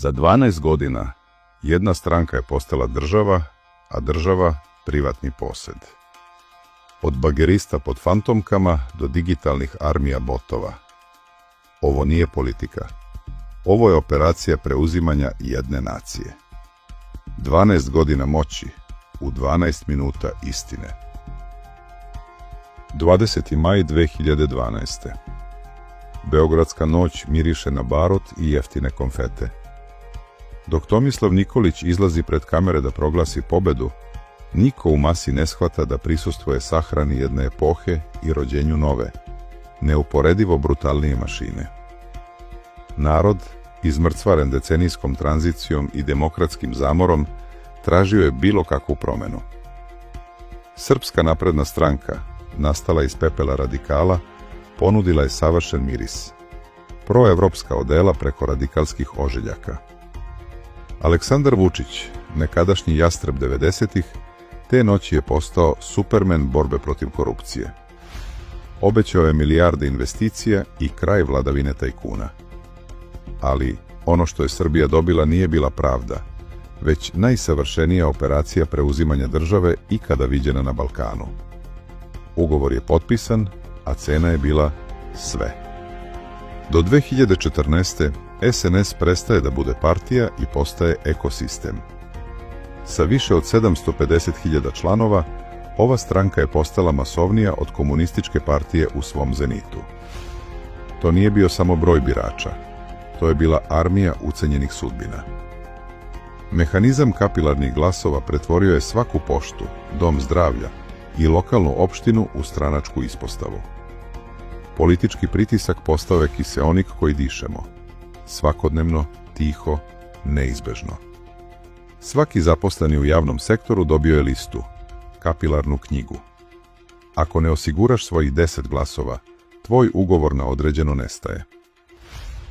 Za 12 godina jedna stranka je postala država, a država privatni posed. Od bagerista pod fantomkama do digitalnih armija botova. Ovo nije politika. Ovo je operacija preuzimanja jedne nacije. 12 godina moći u 12 minuta istine. 20. maj 2012. Beogradska noć miriše na barut i jeftine konfete. Dok Tomislav Nikolić izlazi pred kamere da proglasi pobedu, niko u masi ne shvata da prisustvuje sahrani jedne epohe i rođenju nove, neuporedivo brutalnije mašine. Narod, izmrcvaren decenijskom tranzicijom i demokratskim zamorom, tražio je bilo kakvu promenu. Srpska napredna stranka, nastala iz pepela radikala, ponudila je savršen miris. Proevropska odela preko radikalskih ožiljaka. Aleksandar Vučić, nekadašnji jastreb 90-ih, te noći je postao supermen borbe protiv korupcije. Obećao je milijarde investicija i kraj vladavine tajkuna. Ali ono što je Srbija dobila nije bila pravda, već najsavršenija operacija preuzimanja države ikada viđena na Balkanu. Ugovor je potpisan, a cena je bila sve. Do 2014. SNS prestaje da bude partija i postaje ekosistem. Sa više od 750.000 članova, ova stranka je postala masovnija od komunističke partije u svom zenitu. To nije bio samo broj birača, to je bila armija ucenjenih sudbina. Mehanizam kapilarnih glasova pretvorio je svaku poštu, dom zdravlja i lokalnu opštinu u stranačku ispostavu. Politički pritisak postao je kiseonik koji dišemo. Svakodnevno, tiho, neizbežno. Svaki zaposleni u javnom sektoru dobio je listu, kapilarnu knjigu. Ako ne osiguraš svojih 10 glasova, tvoj ugovor na određeno nestaje.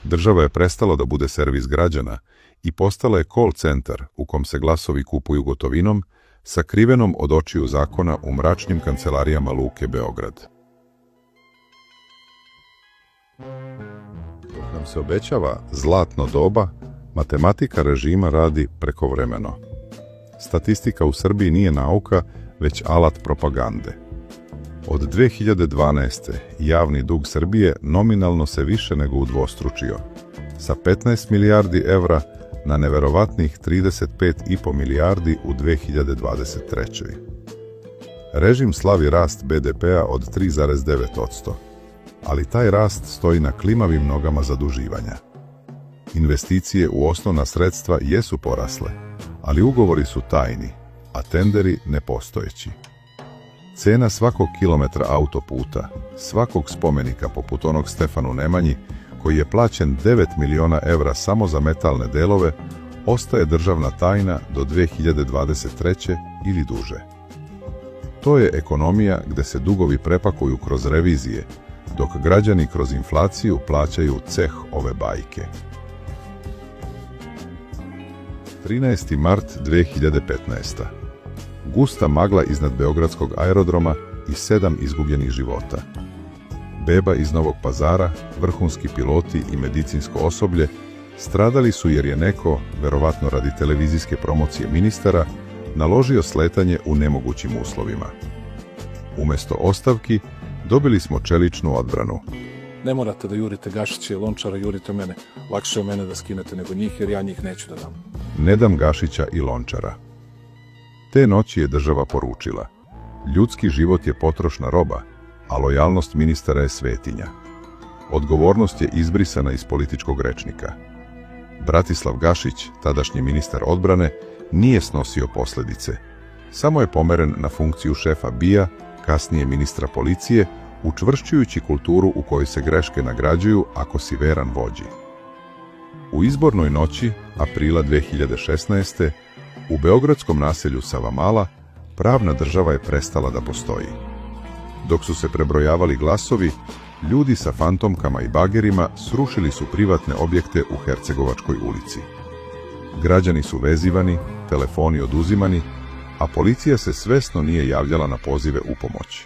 Država je prestala da bude servis građana i postala je call centar u kom se glasovi kupuju gotovinom, sakrivenom od očiju zakona u mračnim kancelarijama Luke Beograd. Dok nam se obećava zlatno doba, matematika režima radi prekovremeno. Statistika u Srbiji nije nauka, već alat propagande. Od 2012. javni dug Srbije nominalno se više nego udvostručio, sa 15 milijardi evra na neverovatnih 35,5 milijardi u 2023. Režim slavi rast BDP-a od 3,9%, ali taj rast stoji na klimavim nogama zaduživanja. Investicije u osnovna sredstva jesu porasle, ali ugovori su tajni, a tenderi nepostojeći. Cena svakog kilometra autoputa, svakog spomenika poput onog Stefanu Nemanji, koji je plaćen 9 miliona evra samo za metalne delove, ostaje državna tajna do 2023. ili duže. To je ekonomija gde se dugovi prepakuju kroz revizije, dok građani kroz inflaciju plaćaju ceh ove bajke. 13. mart 2015. Gusta magla iznad beogradskog aerodroma i 7 izgubljenih života. Beba iz Novog Pazara, vrhunski piloti i medicinsko osoblje stradali su jer je neko, verovatno radi televizijske promocije ministara, naložio sletanje u nemogućim uslovima. Umesto ostavki, dobili smo čeličnu odbranu. Ne morate da jurite Gašića i Lončara, jurite mene. Lakše je mene da skinete nego njih, jer ja njih neću da dam. Ne dam Gašića i Lončara. Te noći je država poručila: ljudski život je potrošna roba, a lojalnost ministara je svetinja. Odgovornost je izbrisana iz političkog rečnika. Bratislav Gašić, tadašnji ministar odbrane, nije snosio posledice. Samo je pomeren na funkciju šefa BIA, kasnije ministra policije, učvršćujući kulturu u kojoj se greške nagrađuju ako si veran vođi. U izbornoj noći, aprila 2016. u beogradskom naselju Savamala, pravna država je prestala da postoji. Dok su se prebrojavali glasovi, ljudi sa fantomkama i bagerima srušili su privatne objekte u Hercegovačkoj ulici. Građani su vezivani, telefoni oduzimani, a policija se svesno nije javljala na pozive u pomoć.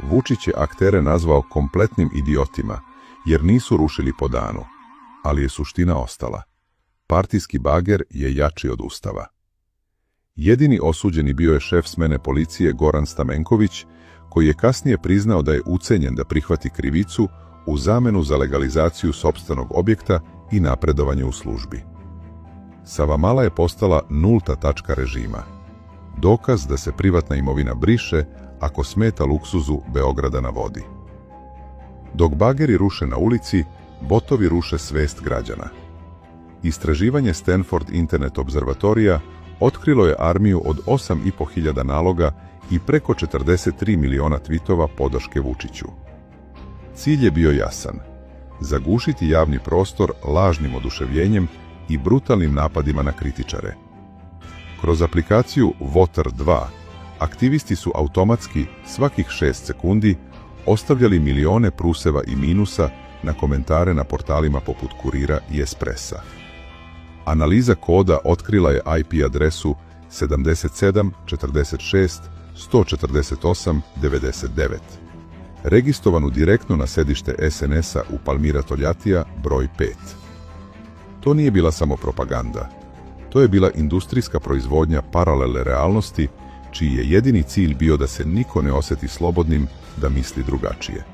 Vučić je aktere nazvao kompletnim idiotima, jer nisu rušili po danu, ali je suština ostala. Partijski bager je jači od Ustava. Jedini osuđeni bio je šef smene policije Goran Stamenković, koji je kasnije priznao da je ucenjen da prihvati krivicu u zamenu za legalizaciju sopstvenog objekta i napredovanje u službi. Savamala je postala nulta tačka režima. Dokaz da se privatna imovina briše ako smeta luksuzu Beograda na vodi. Dok bageri ruše na ulici, botovi ruše svest građana. Istraživanje Stanford Internet observatorija otkrilo je armiju od 8.500 naloga i preko 43 miliona tvitova podrške Vučiću. Cilj je bio jasan: zagušiti javni prostor lažnim oduševljenjem i brutalnim napadima na kritičare. Kroz aplikaciju Voter 2 aktivisti su automatski svakih 6 sekundi ostavljali milione pluseva i minusa na komentare na portalima poput Kurira i Espressa. Analiza koda otkrila je IP adresu 77 46 148 99, registrovanu direktno na sedište SNS-a u Palmira Toljatija, broj 5. To nije bila samo propaganda. To je bila industrijska proizvodnja paralelne realnosti, čiji je jedini cilj bio da se niko ne osjeti slobodnim da misli drugačije.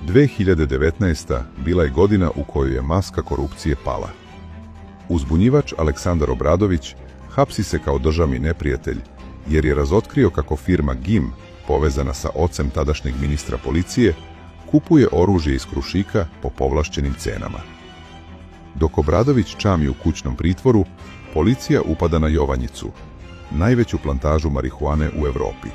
2019. bila je godina u kojoj je maska korupcije pala. Uzbunjivač Aleksandar Obradović hapsi se kao državni neprijatelj jer je razotkrio kako firma GIM, povezana sa ocem tadašnjeg ministra policije, kupuje oružje iz Krušika po povlašćenim cenama. Dok Obradović čami u kućnom pritvoru, policija upada na Jovanjicu, najveću plantažu marihuane u Evropi.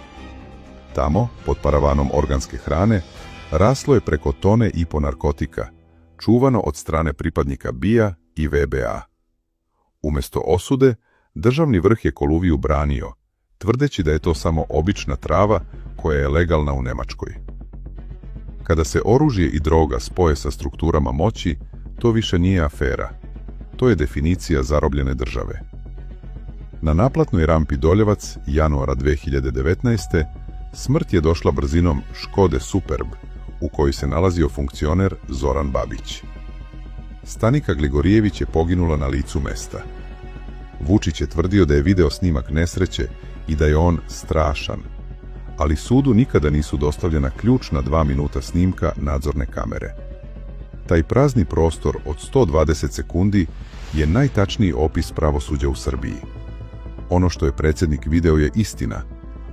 Tamo, pod paravanom organske hrane, raslo je preko 1,5 tone narkotika, čuvano od strane pripadnika BIA i VBA. Umjesto osude, državni vrh je Koluviju branio, tvrdeći da je to samo obična trava koja je legalna u Nemačkoj. Kada se oružje i droga spoje sa strukturama moći, to više nije afera. To je definicija zarobljene države. Na naplatnoj rampi Doljevac, januara 2019. smrt je došla brzinom Škode Superb, u kojoj se nalazio funkcioner Zoran Babić. Stanika Gligorijević je poginula na licu mesta. Vučić je tvrdio da je video snimak nesreće i da je on strašan, ali sudu nikada nisu dostavljena ključna 2 minuta snimka nadzorne kamere. Taj prazni prostor od 120 sekundi je najtačniji opis pravosuđa u Srbiji. Ono što je predsjednik video je istina,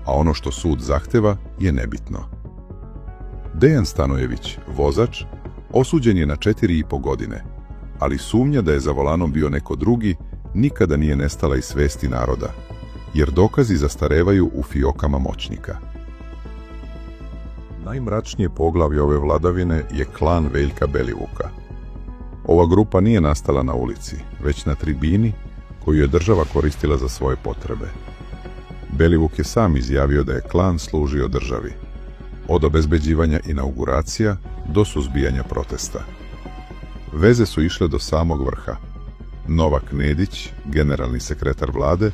a ono što sud zahteva je nebitno. Dejan Stanojević, vozač, osuđen je na 4,5 godine, ali sumnja da je za volanom bio neko drugi nikada nije nestala iz svesti naroda, jer dokazi zastarevaju u fiokama moćnika. Najmračnije poglavlje ove vladavine je klan Veljka Belivuka. Ova grupa nije nastala na ulici, već na tribini koju je država koristila za svoje potrebe. Belivuk je sam izjavio da je klan služio državi, od obezbeđivanja inauguracija do suzbijanja protesta. Veze su išle do samog vrha. Novak Nedić, generalni sekretar vlade,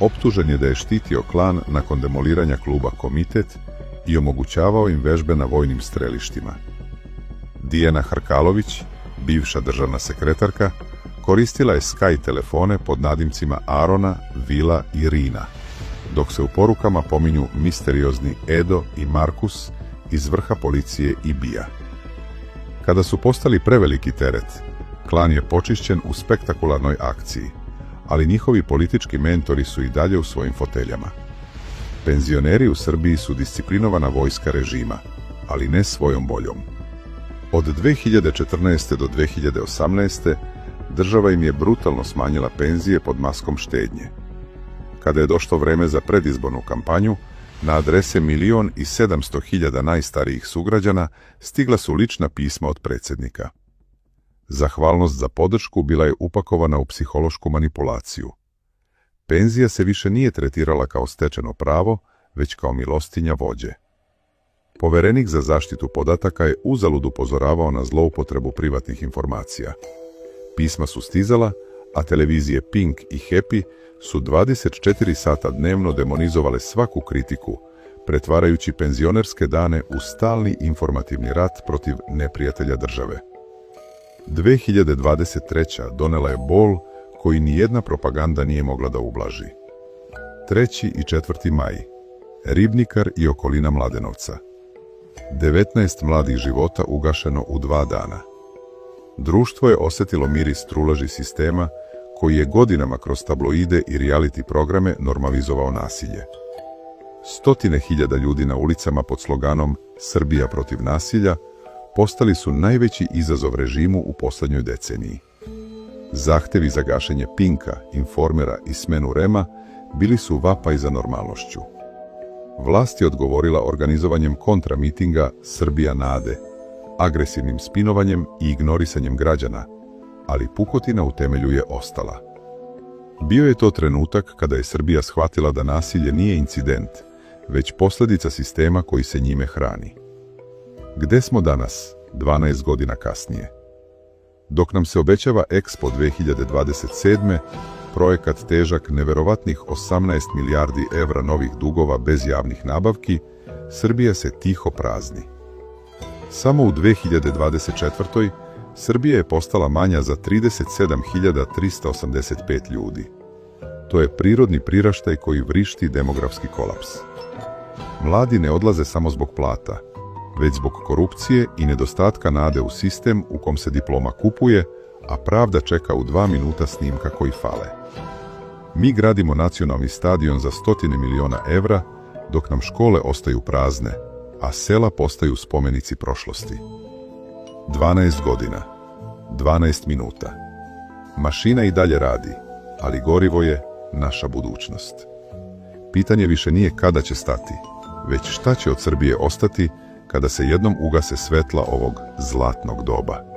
optužen je da je štitio klan nakon demoliranja kluba Komitet i omogućavao im vežbe na vojnim strelištima. Dijana Hrkalović, bivša državna sekretarka, koristila je Sky telefone pod nadimcima Arona, Vila i Rina, dok se u porukama pominju misteriozni Edo i Markus iz vrha policije i BIA. Kada su postali preveliki teret, klan je počišćen u spektakularnoj akciji, ali njihovi politički mentori su i dalje u svojim foteljama. Penzioneri u Srbiji su disciplinovana vojska režima, ali ne svojom voljom. Od 2014. do 2018. država im je brutalno smanjila penzije pod maskom štednje. Kada je došlo vreme za predizbornu kampanju, na adrese 1.700.000 najstarijih sugrađana stigla su lična pisma od predsjednika. Zahvalnost za podršku bila je upakovana u psihološku manipulaciju. Penzija se više nije tretirala kao stečeno pravo, već kao milostinja vođe. Poverenik za zaštitu podataka je uzalud upozoravao na zloupotrebu privatnih informacija. Pisma su stizala, a televizije Pink i Happy su 24 sata dnevno demonizovale svaku kritiku, pretvarajući penzionerske dane u stalni informativni rat protiv neprijatelja države. 2023. donela je bol koji nijedna propaganda nije mogla da ublaži. 3. i 4. maj. Ribnikar i okolina Mladenovca. 19 mladih života ugašeno u 2 dana. Društvo je osjetilo miris truleži sistema koji je godinama kroz tabloide i reality programe normalizovao nasilje. Stotine hiljada ljudi na ulicama pod sloganom Srbija protiv nasilja postali su najveći izazov režimu u posljednjoj deceniji. Zahtevi za gašenje Pinka, Informera i smenu Rema bili su vapaj za normalnošću. Vlast je odgovorila organizovanjem kontramitinga Srbija nade, agresivnim spinovanjem i ignorisanjem građana, ali pukotina u temelju je ostala. Bio je to trenutak kada je Srbija shvatila da nasilje nije incident, već posljedica sistema koji se njime hrani. Gde smo danas, 12 godina kasnije? Dok nam se obećava Expo 2027, projekat težak neverovatnih 18 milijardi evra novih dugova bez javnih nabavki, Srbija se tiho prazni. Samo u 2024. Srbija je postala manja za 37.385 ljudi. To je prirodni priraštaj koji vrišti demografski kolaps. Mladi ne odlaze samo zbog plata, već zbog korupcije i nedostatka nade u sistem u kom se diploma kupuje, a pravda čeka u 2 minuta snimka koji fale. Mi gradimo nacionalni stadion za 100 miliona evra, dok nam škole ostaju prazne, a sela postaju spomenici prošlosti. 12 godina, 12 minuta. Mašina i dalje radi, ali gorivo je naša budućnost. Pitanje više nije kada će stati, već šta će od Srbije ostati kada se jednom ugase svetla ovog zlatnog doba.